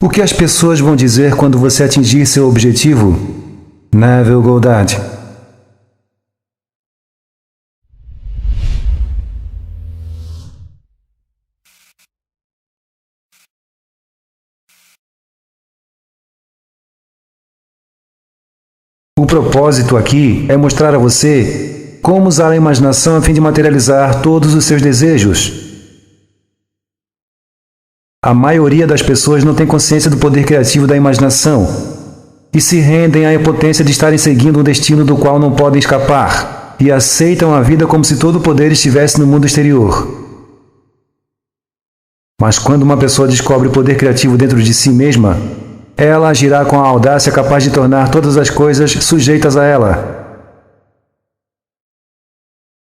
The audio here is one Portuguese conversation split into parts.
O que as pessoas vão dizer quando você atingir seu objetivo? Neville Goddard. O propósito aqui é mostrar a você como usar a imaginação a fim de materializar todos os seus desejos. A maioria das pessoas não tem consciência do poder criativo da imaginação e se rendem à impotência de estarem seguindo um destino do qual não podem escapar e aceitam a vida como se todo o poder estivesse no mundo exterior. Mas quando uma pessoa descobre o poder criativo dentro de si mesma, ela agirá com a audácia capaz de tornar todas as coisas sujeitas a ela.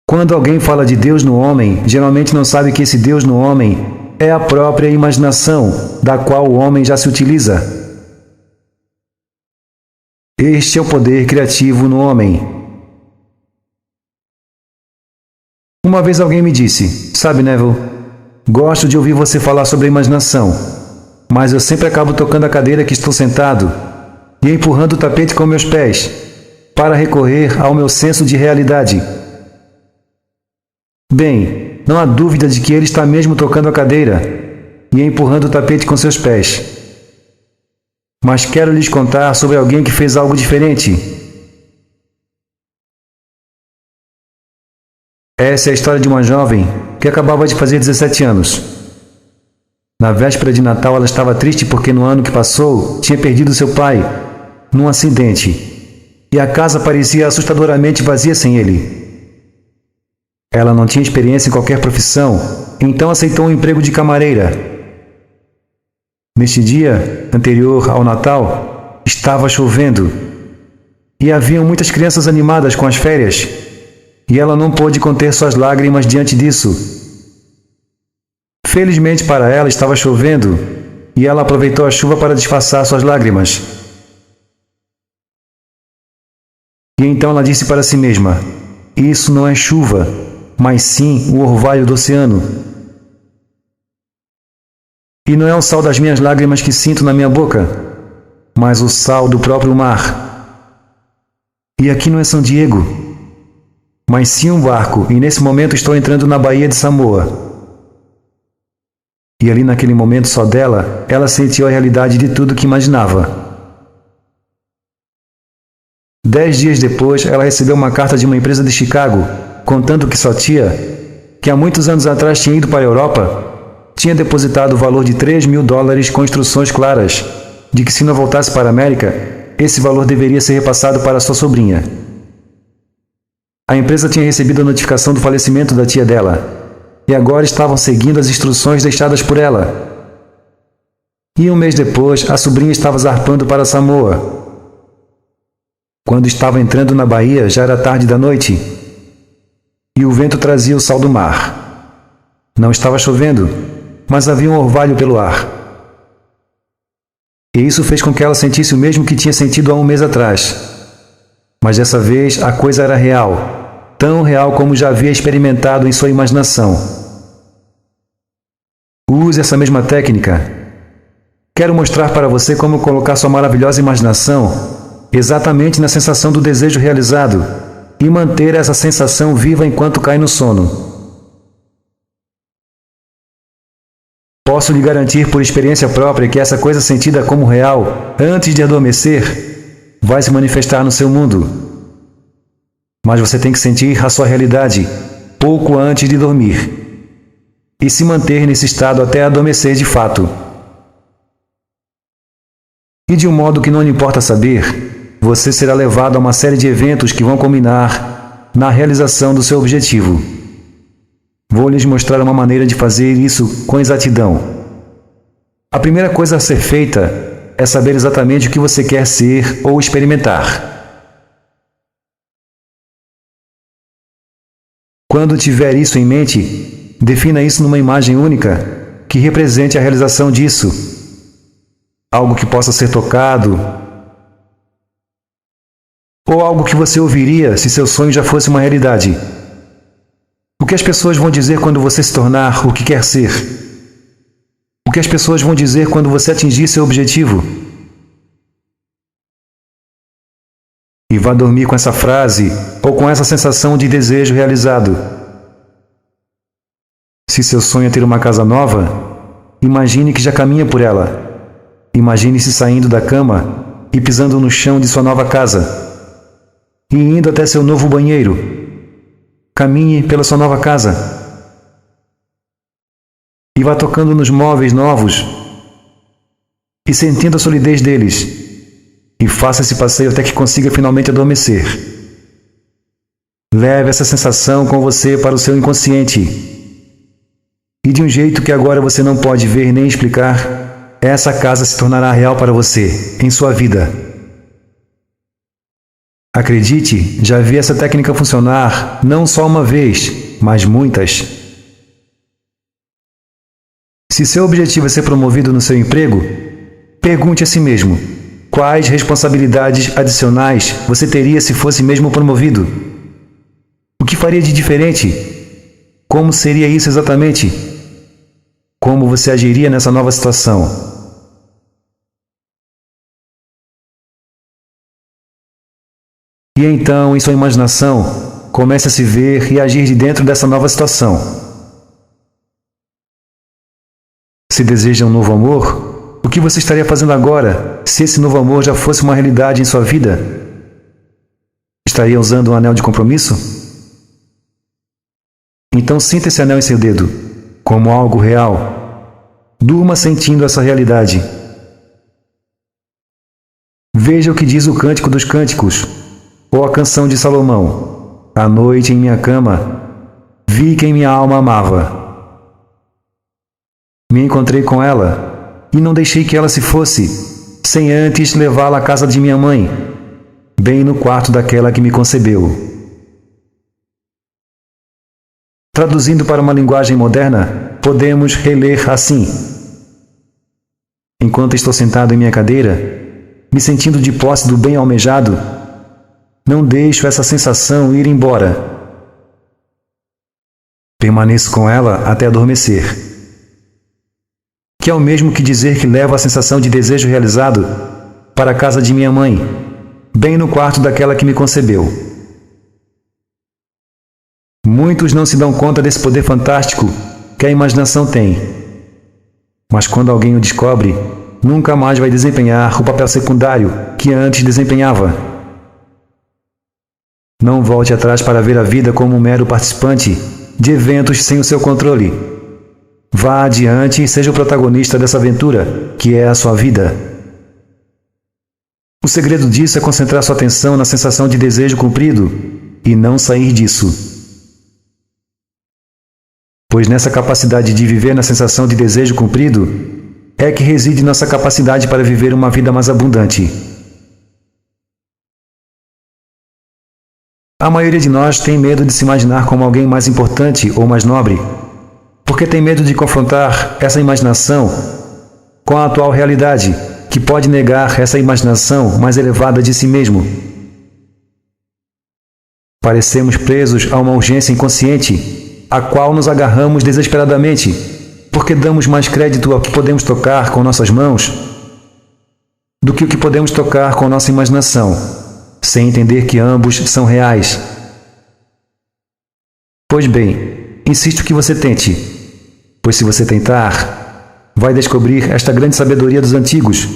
Quando alguém fala de Deus no homem, geralmente não sabe que esse Deus no homem é a própria imaginação, da qual o homem já se utiliza. Este é o poder criativo no homem. Uma vez alguém me disse: "Sabe, Neville, gosto de ouvir você falar sobre a imaginação, mas eu sempre acabo tocando a cadeira que estou sentado e empurrando o tapete com meus pés, para recorrer ao meu senso de realidade." Bem, não há dúvida de que ele está mesmo tocando a cadeira e empurrando o tapete com seus pés. Mas quero lhes contar sobre alguém que fez algo diferente. Essa é a história de uma jovem que acabava de fazer 17 anos. Na véspera de Natal, ela estava triste porque no ano que passou tinha perdido seu pai num acidente e a casa parecia assustadoramente vazia sem ele. Ela não tinha experiência em qualquer profissão, então aceitou um emprego de camareira. Neste dia anterior ao Natal, estava chovendo e haviam muitas crianças animadas com as férias, e ela não pôde conter suas lágrimas diante disso. Felizmente para ela estava chovendo e ela aproveitou a chuva para disfarçar suas lágrimas. E então ela disse para si mesma: "Isso não é chuva, mas sim o orvalho do oceano. E não é o sal das minhas lágrimas que sinto na minha boca, mas o sal do próprio mar. E aqui não é São Diego, mas sim um barco, e nesse momento estou entrando na Baía de Samoa." E ali naquele momento só dela, ela sentiu a realidade de tudo que imaginava. 10 dias depois, ela recebeu uma carta de uma empresa de Chicago, contando que sua tia, que há muitos anos atrás tinha ido para a Europa, tinha depositado o valor de $3.000 com instruções claras, de que se não voltasse para a América, esse valor deveria ser repassado para sua sobrinha. A empresa tinha recebido a notificação do falecimento da tia dela, e agora estavam seguindo as instruções deixadas por ela. E um mês depois, a sobrinha estava zarpando para Samoa. Quando estava entrando na baía, já era tarde da noite, e o vento trazia o sal do mar. Não estava chovendo, mas havia um orvalho pelo ar. E isso fez com que ela sentisse o mesmo que tinha sentido há um mês atrás. Mas dessa vez a coisa era real, tão real como já havia experimentado em sua imaginação. Use essa mesma técnica. Quero mostrar para você como colocar sua maravilhosa imaginação exatamente na sensação do desejo realizado e manter essa sensação viva enquanto cai no sono. Posso lhe garantir por experiência própria que essa coisa sentida como real, antes de adormecer, vai se manifestar no seu mundo. Mas você tem que sentir a sua realidade pouco antes de dormir e se manter nesse estado até adormecer de fato. E de um modo que não lhe importa saber, você será levado a uma série de eventos que vão culminar na realização do seu objetivo. Vou lhes mostrar uma maneira de fazer isso com exatidão. A primeira coisa a ser feita é saber exatamente o que você quer ser ou experimentar. Quando tiver isso em mente, defina isso numa imagem única que represente a realização disso. Algo que possa ser tocado, ou algo que você ouviria se seu sonho já fosse uma realidade. O que as pessoas vão dizer quando você se tornar o que quer ser? O que as pessoas vão dizer quando você atingir seu objetivo? E vá dormir com essa frase ou com essa sensação de desejo realizado. Se seu sonho é ter uma casa nova, imagine que já caminha por ela. Imagine-se saindo da cama e pisando no chão de sua nova casa. E indo até seu novo banheiro. Caminhe pela sua nova casa. E vá tocando nos móveis novos e sentindo a solidez deles. E faça esse passeio até que consiga finalmente adormecer. Leve essa sensação com você para o seu inconsciente. E de um jeito que agora você não pode ver nem explicar, essa casa se tornará real para você, em sua vida. Acredite, já vi essa técnica funcionar não só uma vez, mas muitas. Se seu objetivo é ser promovido no seu emprego, pergunte a si mesmo: quais responsabilidades adicionais você teria se fosse mesmo promovido? O que faria de diferente? Como seria isso exatamente? Como você agiria nessa nova situação? E então, em sua imaginação, comece a se ver e agir de dentro dessa nova situação. Se deseja um novo amor, o que você estaria fazendo agora, se esse novo amor já fosse uma realidade em sua vida? Estaria usando um anel de compromisso? Então sinta esse anel em seu dedo, como algo real. Durma sentindo essa realidade. Veja o que diz o Cântico dos Cânticos, ou a canção de Salomão: à noite em minha cama, vi quem minha alma amava. Me encontrei com ela, e não deixei que ela se fosse, sem antes levá-la à casa de minha mãe, bem no quarto daquela que me concebeu. Traduzindo para uma linguagem moderna, podemos reler assim: enquanto estou sentado em minha cadeira, me sentindo de posse do bem almejado, não deixo essa sensação ir embora. Permaneço com ela até adormecer. Que é o mesmo que dizer que levo a sensação de desejo realizado para a casa de minha mãe, bem no quarto daquela que me concebeu. Muitos não se dão conta desse poder fantástico que a imaginação tem. Mas quando alguém o descobre, nunca mais vai desempenhar o papel secundário que antes desempenhava. Não volte atrás para ver a vida como um mero participante de eventos sem o seu controle. Vá adiante e seja o protagonista dessa aventura, que é a sua vida. O segredo disso é concentrar sua atenção na sensação de desejo cumprido e não sair disso. Pois nessa capacidade de viver na sensação de desejo cumprido é que reside nossa capacidade para viver uma vida mais abundante. A maioria de nós tem medo de se imaginar como alguém mais importante ou mais nobre, porque tem medo de confrontar essa imaginação com a atual realidade, que pode negar essa imaginação mais elevada de si mesmo. Parecemos presos a uma urgência inconsciente, a qual nos agarramos desesperadamente, porque damos mais crédito ao que podemos tocar com nossas mãos do que o que podemos tocar com nossa imaginação, sem entender que ambos são reais. Pois bem, insisto que você tente, pois se você tentar, vai descobrir esta grande sabedoria dos antigos,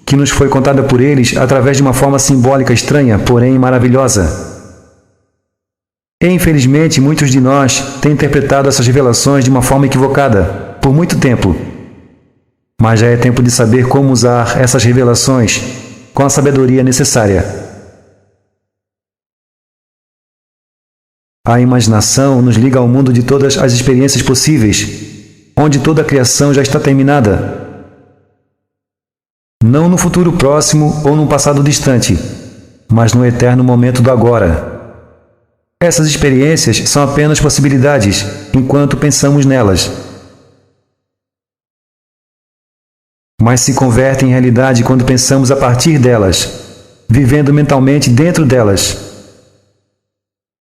que nos foi contada por eles através de uma forma simbólica estranha, porém maravilhosa. E, infelizmente, muitos de nós têm interpretado essas revelações de uma forma equivocada, por muito tempo. Mas já é tempo de saber como usar essas revelações com a sabedoria necessária. A imaginação nos liga ao mundo de todas as experiências possíveis, onde toda a criação já está terminada. Não no futuro próximo ou num passado distante, mas no eterno momento do agora. Essas experiências são apenas possibilidades, enquanto pensamos nelas. Mas se convertem em realidade quando pensamos a partir delas, vivendo mentalmente dentro delas.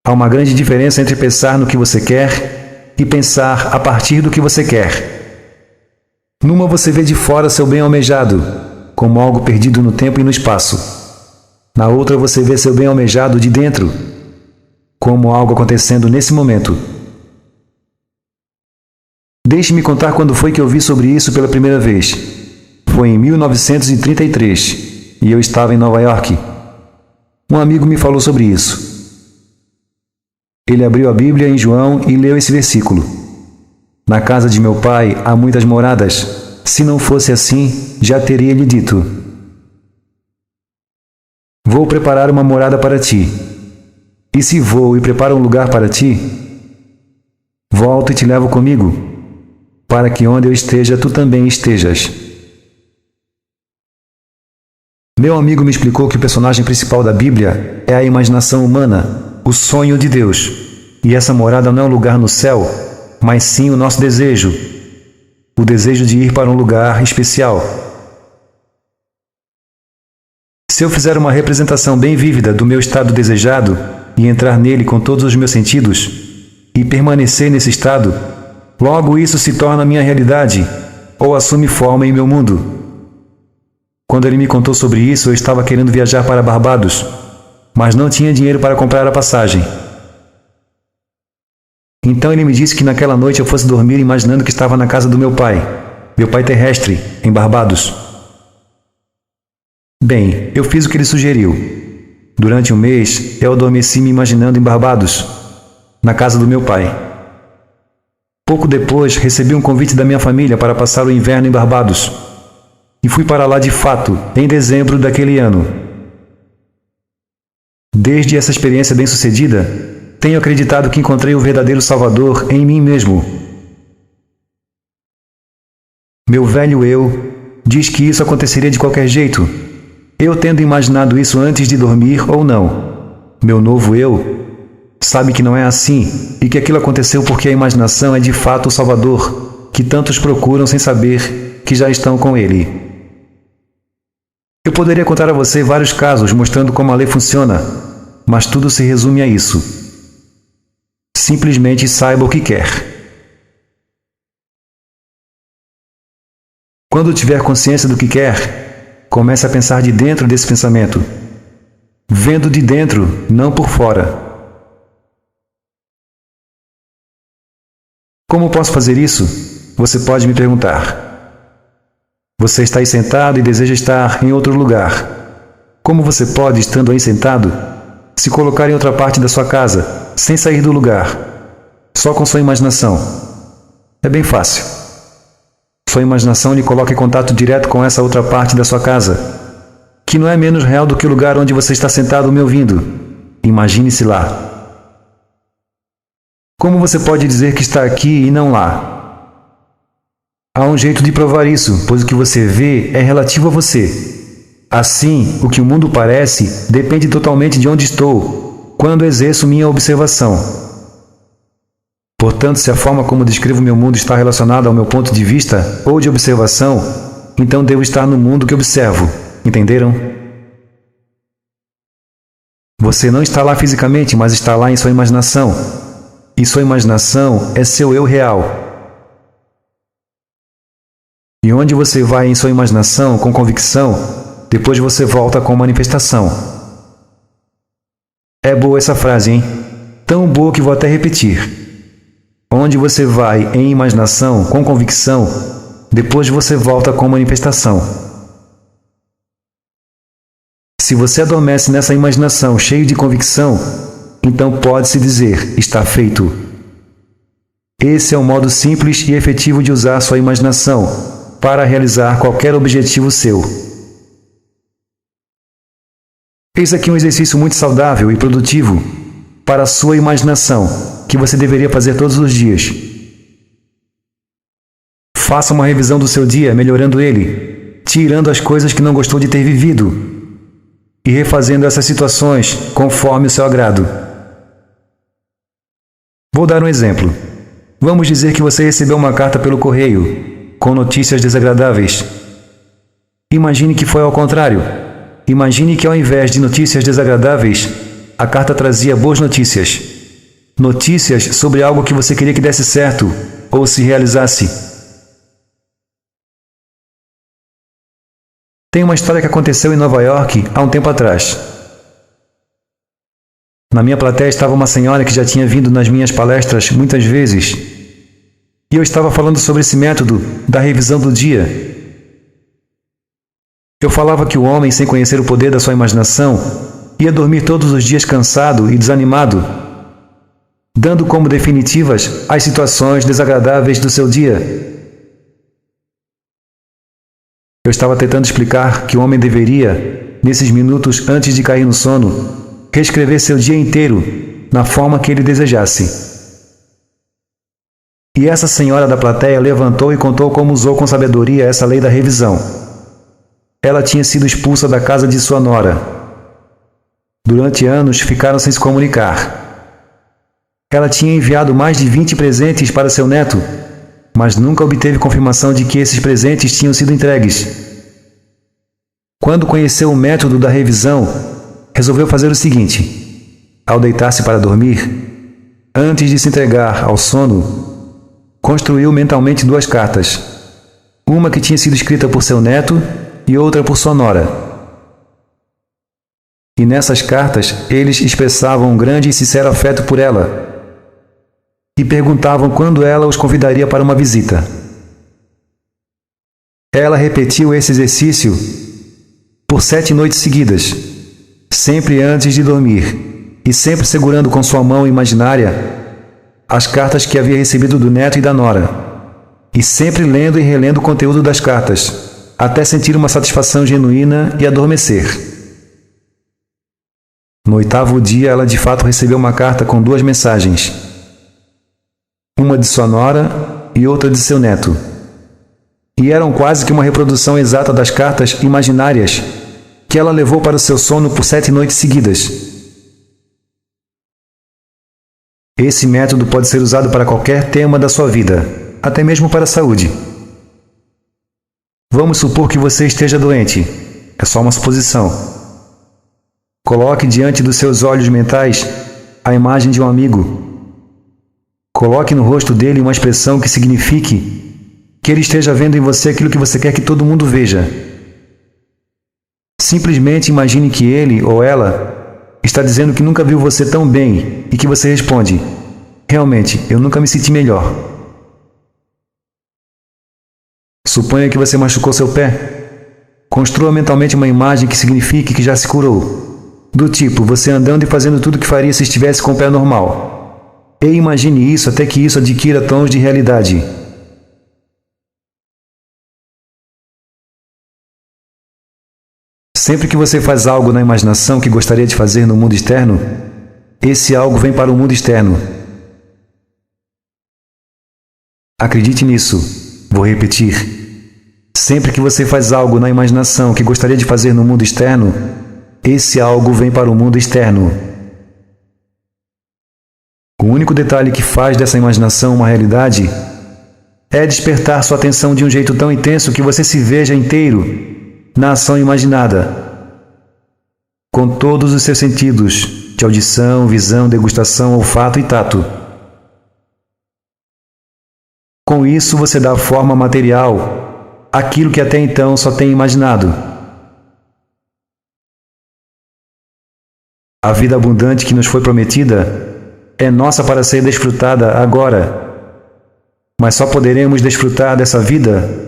Há uma grande diferença entre pensar no que você quer e pensar a partir do que você quer. Numa você vê de fora seu bem almejado, como algo perdido no tempo e no espaço. Na outra você vê seu bem almejado de dentro, como algo acontecendo nesse momento. Deixe-me contar quando foi que eu vi sobre isso pela primeira vez. Foi em 1933, e eu estava em Nova York. Um amigo me falou sobre isso. Ele abriu a Bíblia em João e leu esse versículo. Na casa de meu pai há muitas moradas. Se não fosse assim, já teria lhe dito. Vou preparar uma morada para ti. E se vou e preparo um lugar para ti, volto e te levo comigo, para que onde eu esteja, tu também estejas. Meu amigo me explicou que o personagem principal da Bíblia é a imaginação humana, o sonho de Deus. E essa morada não é um lugar no céu, mas sim o nosso desejo, o desejo de ir para um lugar especial. Se eu fizer uma representação bem vívida do meu estado desejado e entrar nele com todos os meus sentidos e permanecer nesse estado, logo isso se torna minha realidade ou assume forma em meu mundo. Quando ele me contou sobre isso, eu estava querendo viajar para Barbados, mas não tinha dinheiro para comprar a passagem. Então ele me disse que naquela noite eu fosse dormir imaginando que estava na casa do meu pai terrestre, em Barbados. Bem, eu fiz o que ele sugeriu. Durante um mês, eu adormeci me imaginando em Barbados, na casa do meu pai. Pouco depois, recebi um convite da minha família para passar o inverno em Barbados. E fui para lá de fato, em dezembro daquele ano. Desde essa experiência bem-sucedida, tenho acreditado que encontrei o verdadeiro Salvador em mim mesmo. Meu velho eu diz que isso aconteceria de qualquer jeito, eu tendo imaginado isso antes de dormir ou não. Meu novo eu sabe que não é assim e que aquilo aconteceu porque a imaginação é de fato o Salvador, que tantos procuram sem saber que já estão com ele. Eu poderia contar a você vários casos mostrando como a lei funciona, mas tudo se resume a isso. Simplesmente saiba o que quer. Quando tiver consciência do que quer, comece a pensar de dentro desse pensamento, vendo de dentro, não por fora. Como posso fazer isso? Você pode me perguntar. Você está aí sentado e deseja estar em outro lugar. Como você pode, estando aí sentado, se colocar em outra parte da sua casa, sem sair do lugar, só com sua imaginação? É bem fácil. Sua imaginação lhe coloca em contato direto com essa outra parte da sua casa, que não é menos real do que o lugar onde você está sentado me ouvindo. Imagine-se lá. Como você pode dizer que está aqui e não lá? Há um jeito de provar isso, pois o que você vê é relativo a você. Assim, o que o mundo parece depende totalmente de onde estou, quando exerço minha observação. Portanto, se a forma como descrevo meu mundo está relacionada ao meu ponto de vista ou de observação, então devo estar no mundo que observo. Entenderam? Você não está lá fisicamente, mas está lá em sua imaginação. E sua imaginação é seu eu real. E onde você vai em sua imaginação com convicção, depois você volta com manifestação. É boa essa frase, hein? Tão boa que vou até repetir. Onde você vai em imaginação com convicção, depois você volta com manifestação. Se você adormece nessa imaginação cheio de convicção, então pode-se dizer, está feito. Esse é um modo simples e efetivo de usar sua imaginação para realizar qualquer objetivo seu. Eis aqui um exercício muito saudável e produtivo para a sua imaginação, que você deveria fazer todos os dias. Faça uma revisão do seu dia, melhorando ele, tirando as coisas que não gostou de ter vivido e refazendo essas situações conforme o seu agrado. Vou dar um exemplo. Vamos dizer que você recebeu uma carta pelo correio com notícias desagradáveis. Imagine que foi ao contrário. Imagine que ao invés de notícias desagradáveis, a carta trazia boas notícias. Notícias sobre algo que você queria que desse certo ou se realizasse. Tem uma história que aconteceu em Nova York há um tempo atrás. Na minha plateia estava uma senhora que já tinha vindo nas minhas palestras muitas vezes. E eu estava falando sobre esse método da revisão do dia. Eu falava que o homem, sem conhecer o poder da sua imaginação, ia dormir todos os dias cansado e desanimado, dando como definitivas as situações desagradáveis do seu dia. Eu estava tentando explicar que o homem deveria, nesses minutos antes de cair no sono, reescrever seu dia inteiro na forma que ele desejasse. E essa senhora da plateia levantou e contou como usou com sabedoria essa lei da revisão. Ela tinha sido expulsa da casa de sua nora. Durante anos ficaram sem se comunicar. Ela tinha enviado mais de 20 presentes para seu neto, mas nunca obteve confirmação de que esses presentes tinham sido entregues. Quando conheceu o método da revisão, resolveu fazer o seguinte: ao deitar-se para dormir, antes de se entregar ao sono, construiu mentalmente 2 cartas, uma que tinha sido escrita por seu neto e outra por sua nora. E nessas cartas, eles expressavam um grande e sincero afeto por ela, e perguntavam quando ela os convidaria para uma visita. Ela repetiu esse exercício por 7 noites seguidas, sempre antes de dormir, e sempre segurando com sua mão imaginária as cartas que havia recebido do neto e da nora, e sempre lendo e relendo o conteúdo das cartas, até sentir uma satisfação genuína e adormecer. No 8º dia, ela de fato recebeu uma carta com 2 mensagens, uma de sua nora e outra de seu neto. E eram quase que uma reprodução exata das cartas imaginárias que ela levou para o seu sono por 7 noites seguidas. Esse método pode ser usado para qualquer tema da sua vida, até mesmo para a saúde. Vamos supor que você esteja doente. É só uma suposição. Coloque diante dos seus olhos mentais a imagem de um amigo. Coloque no rosto dele uma expressão que signifique que ele esteja vendo em você aquilo que você quer que todo mundo veja. Simplesmente imagine que ele ou ela está dizendo que nunca viu você tão bem e que você responde: realmente, eu nunca me senti melhor. Suponha que você machucou seu pé. Construa mentalmente uma imagem que signifique que já se curou. Do tipo, você andando e fazendo tudo o que faria se estivesse com o pé normal. E imagine isso até que isso adquira tons de realidade. Sempre que você faz algo na imaginação que gostaria de fazer no mundo externo, esse algo vem para o mundo externo. Acredite nisso. Vou repetir. Sempre que você faz algo na imaginação que gostaria de fazer no mundo externo, esse algo vem para o mundo externo. O único detalhe que faz dessa imaginação uma realidade é despertar sua atenção de um jeito tão intenso que você se veja inteiro na ação imaginada, com todos os seus sentidos, de audição, visão, degustação, olfato e tato. Com isso, você dá forma material àquilo que até então só tem imaginado. A vida abundante que nos foi prometida é nossa para ser desfrutada agora, mas só poderemos desfrutar dessa vida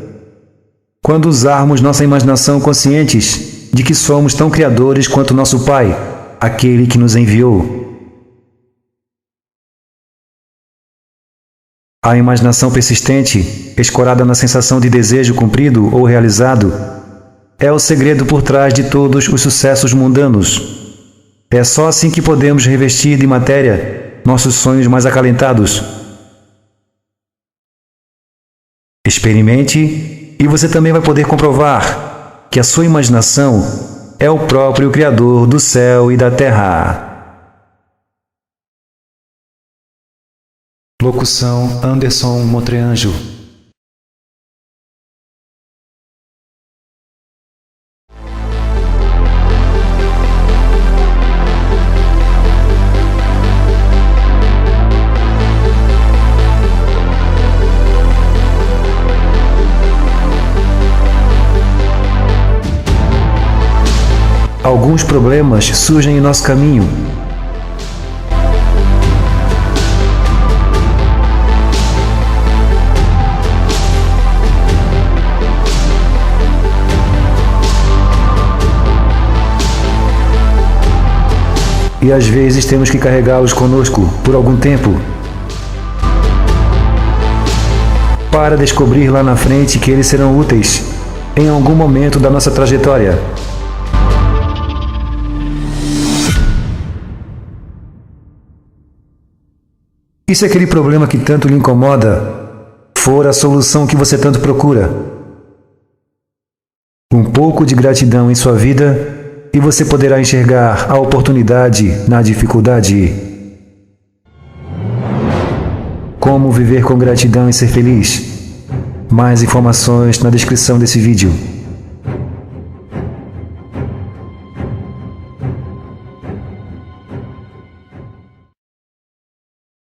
quando usarmos nossa imaginação conscientes de que somos tão criadores quanto nosso Pai, aquele que nos enviou. A imaginação persistente, escorada na sensação de desejo cumprido ou realizado, é o segredo por trás de todos os sucessos mundanos. É só assim que podemos revestir de matéria nossos sonhos mais acalentados. Experimente e você também vai poder comprovar que a sua imaginação é o próprio Criador do céu e da terra. Locução Anderson Motreanjo. alguns problemas surgem em nosso caminho. E às vezes temos que carregá-los conosco por algum tempo, para descobrir lá na frente que eles serão úteis em algum momento da nossa trajetória. E se aquele problema que tanto lhe incomoda for a solução que você tanto procura? Um pouco de gratidão em sua vida e você poderá enxergar a oportunidade na dificuldade. Como viver com gratidão e ser feliz? Mais informações na descrição desse vídeo.